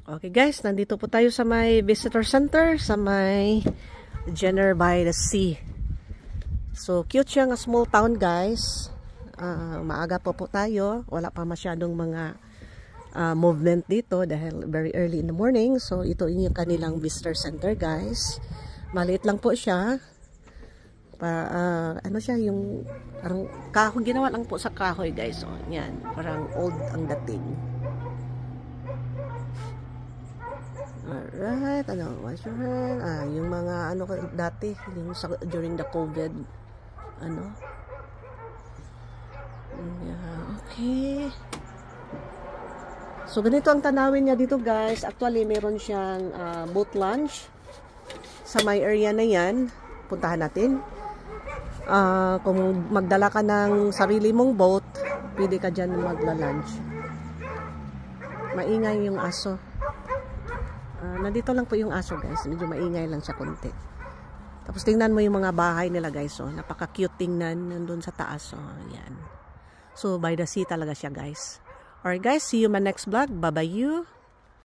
Okay guys, nandito po tayo sa may visitor center, sa may Jenner by the Sea. So cute siya nga small town guys. Maaga po tayo, wala pa masyadong mga movement dito dahil very early in the morning. So ito yung kanilang visitor center guys. Maliit lang po siya. Ano siya, yung parang kahoy, ginawa lang po sa kahoy guys. So yan, parang old ang dating. Alright, what's your hand? Yung mga dati, yung during the COVID, yeah, okay. So, ganito ang tanawin niya dito guys. Actually, meron siyang boat launch sa may area na yan. Puntahan natin. Kung magdala ka ng sarili mong boat, pwede ka dyan magla-lunch. Maingay yung aso. Nandito lang po yung aso guys. Medyo maingay lang siya konti. Tapos tingnan mo yung mga bahay nila guys. So, napaka-cute tingnan. Nandun sa taas. So, yan. So, by the sea talaga siya guys. Alright guys, see you in my next vlog. Bye-bye you.